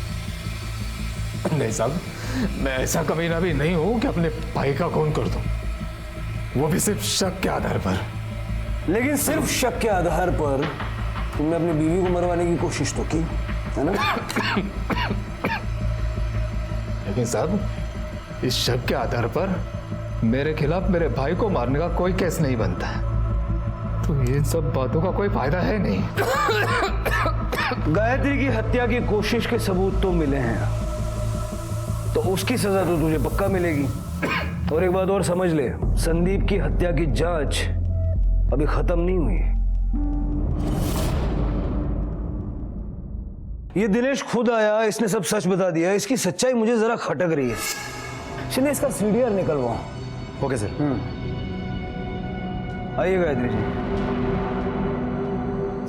नहीं साहब, मैं ऐसा कमीना भी नहीं हूं कि अपने भाई का खून कर दूं। वो भी सिर्फ शक के आधार पर। लेकिन सिर्फ शक के आधार पर तुमने अपनी बीवी को मरवाने की कोशिश तो की, है ना? लेकिन साहब, इस शक के आधार पर मेरे खिलाफ मेरे भाई को मारने का कोई केस नहीं बनता, तो इन सब बातों का कोई फायदा है नहीं। गायत्री की हत्या की कोशिश के सबूत तो मिले हैं, तो उसकी सजा तो तुझे पक्का मिलेगी। और एक बात और समझ ले, संदीप की हत्या की जांच अभी खत्म नहीं हुई। ये दिनेश खुद आया, इसने सब सच बता दिया। इसकी सच्चाई मुझे जरा खटक रही है। चलिए इसका सीडीआर निकलवाओ। Okay sir. आइए गायत्री जी।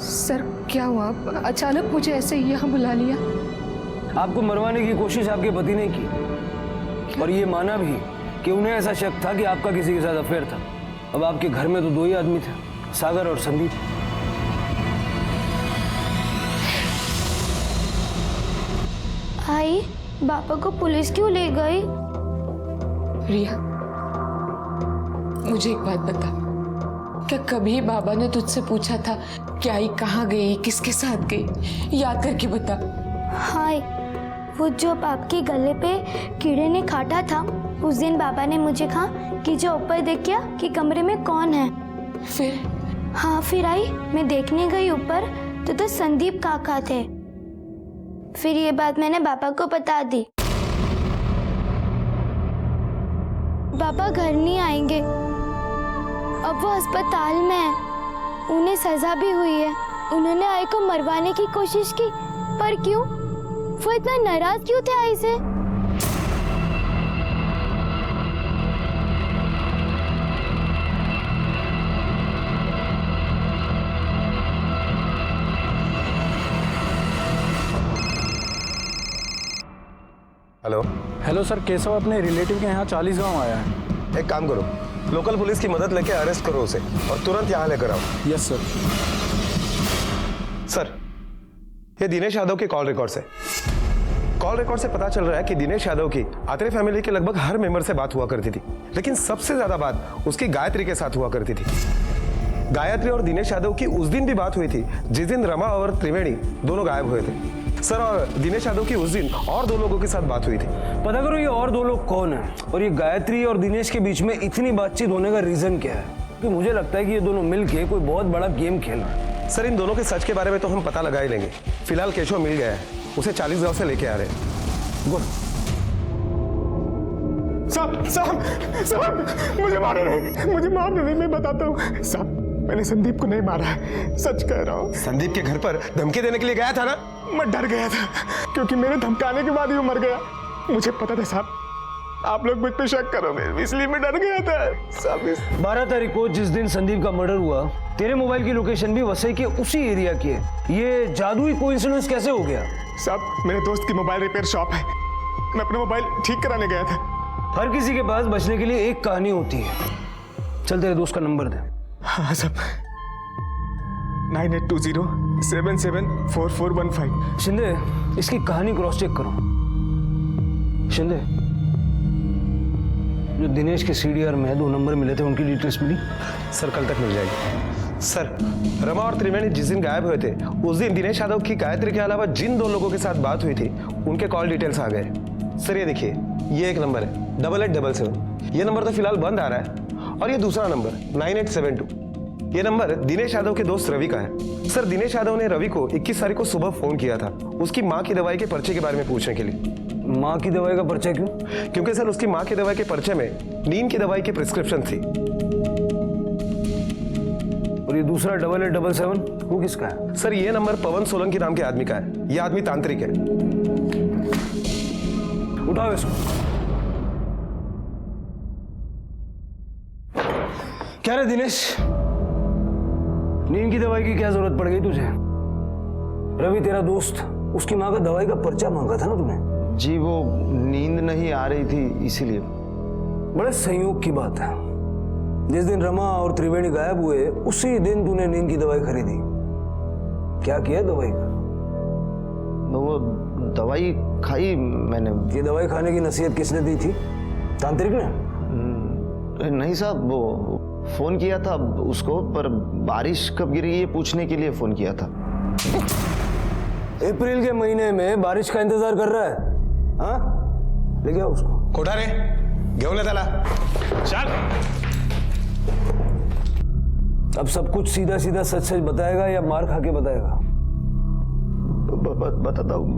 सर क्या हुआ, अचानक मुझे ऐसे यहाँ बुला लिया? आपको मरवाने की कोशिश आपके पति ने की, और ये माना भी कि उन्हें ऐसा शक था कि आपका किसी के साथ अफेयर था। अब आपके घर में तो 2 ही आदमी थे, सागर और संदीप। आई, पापा को पुलिस क्यों ले गई? रिया, मुझे एक बात बता, क्या कभी बाबा ने तुझसे पूछा था कि आई कहाँ गई, किसके साथ गई? याद करके बता। हाय, वो जो आपके गले पे कीड़े ने काटा था, उस दिन बाबा ने मुझे कहा कि जो ऊपर देखिए कि कमरे में कौन है। फिर? हाँ, फिर आई, मैं देखने गई ऊपर तो संदीप काका थे। फिर ये बात मैंने पापा को बता दी। पापा घर नहीं आएंगे, अब वो अस्पताल में है। उन्हें सजा भी हुई है। उन्होंने आई को मरवाने की कोशिश की, पर क्यों? वो इतना नाराज क्यों थे आई से? हेलो। हेलो सर, केशव अपने रिलेटिव के यहाँ 40 गांव आया है। एक काम करो, लोकल पुलिस की मदद लेके अरेस्ट करो उसे और तुरंत यहाँ लेकर आओ। Yes sir. सर, ये दिनेश यादव के कॉल रिकॉर्ड से पता चल रहा है कि दिनेश यादव की आत्रे फैमिली के लगभग हर मेंबर से बात हुआ करती थी, लेकिन सबसे ज्यादा बात उसकी गायत्री के साथ हुआ करती थी। गायत्री और दिनेश यादव की उस दिन भी बात हुई थी जिस दिन रमा और त्रिवेणी दोनों गायब हुए थे। सर, और दिनेश यादव की उस दिन और 2 लोगों के साथ बात हुई थी। पता करो ये और 2 लोग कौन है, और ये गायत्री और दिनेश के बीच में इतनी बातचीत होने का रीजन क्या है? कि मुझे लगता है कि ये दोनों मिलके कोई बहुत बड़ा गेम खेल रहे हैं। सर, इन दोनों के सच के बारे में तो हम पता लगा ही लेंगे। फिलहाल केशव मिल गया है, उसे 40 गांव से लेके आ रहे हैं। गुड। साहब, मुझे मारो नहीं, मुझे मारने नहीं, मैं बताता हूँ साहब, मैंने संदीप को नहीं मारा है, सच कह रहा हूँ। संदीप के घर पर धमकी देने के लिए गया था ना? मैं डर गया था, क्योंकि मेरे धमकाने के बाद ही वो मर गया। मुझे पता था साहब, आप लोग मुझ पे शक करोगे, इसलिए मैं डर गया था साहब। 12 तारीख को जिस दिन संदीप का मर्डर हुआ, तेरे मोबाइल की लोकेशन भी वसई के उसी एरिया की है। ये जादुई कोइंसिडेंस कैसे हो गया? साहब, मेरे दोस्त की मोबाइल रिपेयर शॉप है, मैं अपना मोबाइल ठीक कराने गया था। हर किसी के पास बचने के लिए एक कहानी होती है। चल तेरे दोस्त का नंबर दे। हाँ साहब, 9820774415। शिंदे, इसकी कहानी क्रॉस चेक करो। शिंदे, जो दिनेश के सीडीआर में 2 नंबर मिले थे, उनकी डिटेल्स मिली? सर, कल तक मिल जाएगी। सर, रमा और त्रिवेणी जिस दिन गायब हुए थे, उस दिन दिनेश यादव की गायत्री के अलावा जिन 2 लोगों के साथ बात हुई थी, उनके कॉल डिटेल्स आ गए। सर, ये देखिए, ये एक नंबर है 8877। ये नंबर तो फिलहाल बंद आ रहा है, और ये दूसरा नंबर 9872। ये नंबर दिनेश यादव के दोस्त रवि का है। सर, दिनेश यादव ने रवि को 21 तारीख को सुबह फोन किया था, उसकी माँ की दवाई के पर्चे के बारे में पूछने के लिए। माँ की दवाई का पर्चा क्यों? क्योंकि सर, उसकी माँ की दवाई के पर्चे में नींद की दवाई की प्रिस्क्रिप्शन थी। और ये दूसरा 8877 वो किसका है? सर, ये नंबर पवन सोलंकी नाम के आदमी का है। ये आदमी तांत्रिक है। उठाओ इसको। क्या रे दिनेश, नींद की दवाई की क्या जरूरत पड़ गई तुझे? रवि तेरा दोस्त, उसकी माँ का दवाई का पर्चा मांगा था ना तूने? जी, वो नींद नहीं आ रही थी इसीलिए। बड़े संयोग की बात है, जिस दिन रमा और त्रिवेणी गायब हुए उसी दिन तूने नींद की दवाई खरीदी। क्या किया दवाई का? वो दवाई खाई मैंने। ये दवाई खाने की नसीहत किसने दी थी? तांत्रिक ने? नहीं साहब, वो फोन किया था उसको, पर बारिश कब गिरेगी ये पूछने के लिए फोन किया था। अप्रैल के महीने में बारिश का इंतजार कर रहा है? हाँ, ले गया उसको। कोठा रे, घेऊन ले त्याला। चल। अब सब कुछ सीधा सीधा सच सच बताएगा या मार खा के बताएगा?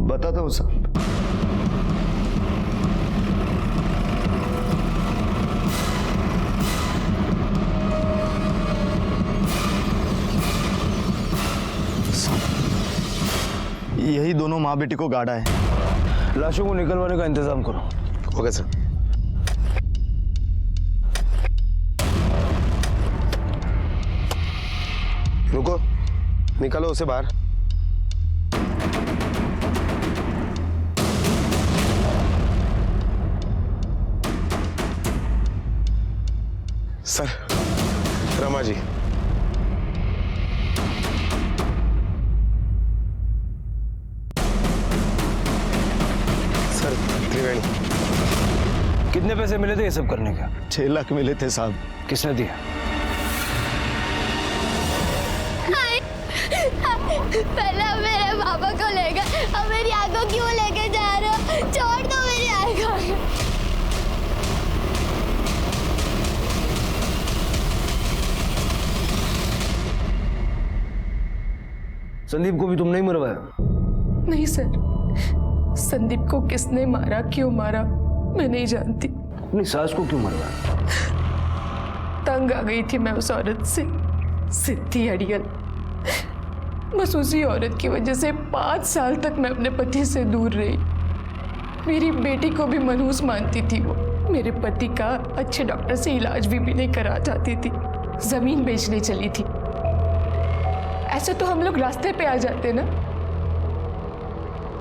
बताता हूँ साहब। यही दोनों माँ बेटी को गाड़ा है। लाशों को निकलवाने का इंतजाम करो। Okay sir. रुको, निकालो उसे बाहर। सर, रमा जी। सर, त्रिवेणी। कितने पैसे मिले थे ये सब करने का? 6 लाख मिले थे साहब। किसने दिया? पहले आप मेरे पापा को ले गए, अब मेरी आंखों क्यों लेके जा रहे हो? छोड़ दो मेरी आंखों। संदीप को भी तुम नहीं मरवाया? नहीं सर, संदीप को किसने मारा, क्यों मारा, मैं नहीं जानती। अपनी सास को क्यों मरवाया? तंग आ गई थी मैं उस औरत से, सिद्धि अड़ियल। बस उसी औरत की वजह से 5 साल तक मैं अपने पति से दूर रही। मेरी बेटी को भी मनहूस मानती थी वो। मेरे पति का अच्छे डॉक्टर से इलाज भी नहीं करा चाहती थी, जमीन बेचने चली थी। ऐसे तो हम लोग रास्ते पे आ जाते ना।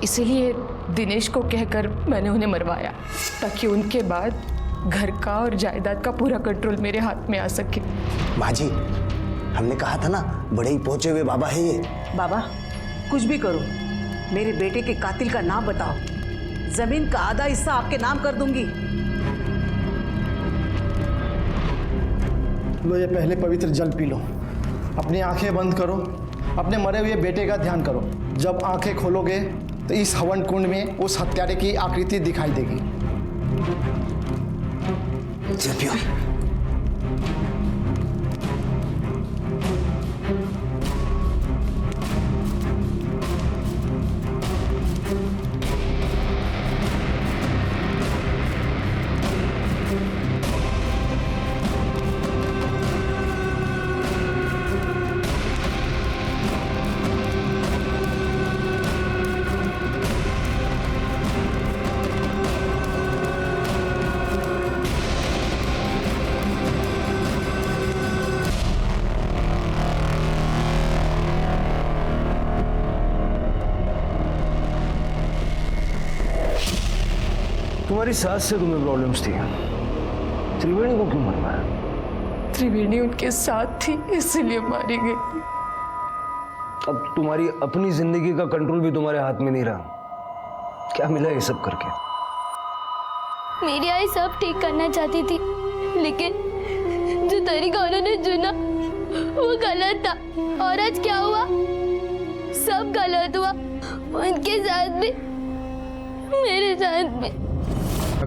इसीलिए दिनेश को कहकर मैंने उन्हें मरवाया, ताकि उनके बाद घर का और जायदाद का पूरा कंट्रोल मेरे हाथ में आ सके। माँ जी, हमने कहा था ना, बड़े ही पहुंचे हुए बाबा है ये। बाबा, कुछ भी करो, मेरे बेटे के कातिल का नाम बताओ। जमीन का आधा हिस्सा आपके नाम कर दूंगी। लो, ये पहले पवित्र जल पी लो। अपनी आंखें बंद करो, अपने मरे हुए बेटे का ध्यान करो। जब आंखें खोलोगे तो इस हवन कुंड में उस हत्यारे की आकृति दिखाई देगी। जल पियो। तुम्हारी सास से तुम्हें प्रॉब्लम्स थी, त्रिवेणी को क्यों मरवाया? त्रिवेणी उनके साथ थी, इसीलिए मारी गई। अब तुम्हारी अपनी जिंदगी का कंट्रोल भी तुम्हारे हाथ में नहीं रहा। क्या मिला ये सब करके? मेरी आई सब ठीक करना चाहती थी, लेकिन जो तरीका उन्होंने चुना वो गलत था। और आज क्या हुआ? सब गलत हुआ, उनके साथ भी, मेरे साथ भी।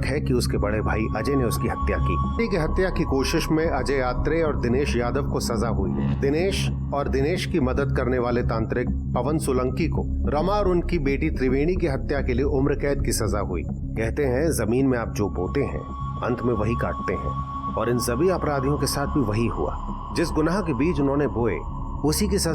है कि उसके बड़े भाई अजय ने उसकी हत्या की। हत्या की कोशिश में अजय आत्रे और दिनेश यादव को सजा हुई। दिनेश और दिनेश की मदद करने वाले तांत्रिक पवन सोलंकी को रमा और उनकी बेटी त्रिवेणी की हत्या के लिए उम्र कैद की सजा हुई। कहते हैं जमीन में आप जो बोते हैं अंत में वही काटते हैं, और इन सभी अपराधियों के साथ भी वही हुआ। जिस गुनाह के बीज उन्होंने बोए उसी की सजा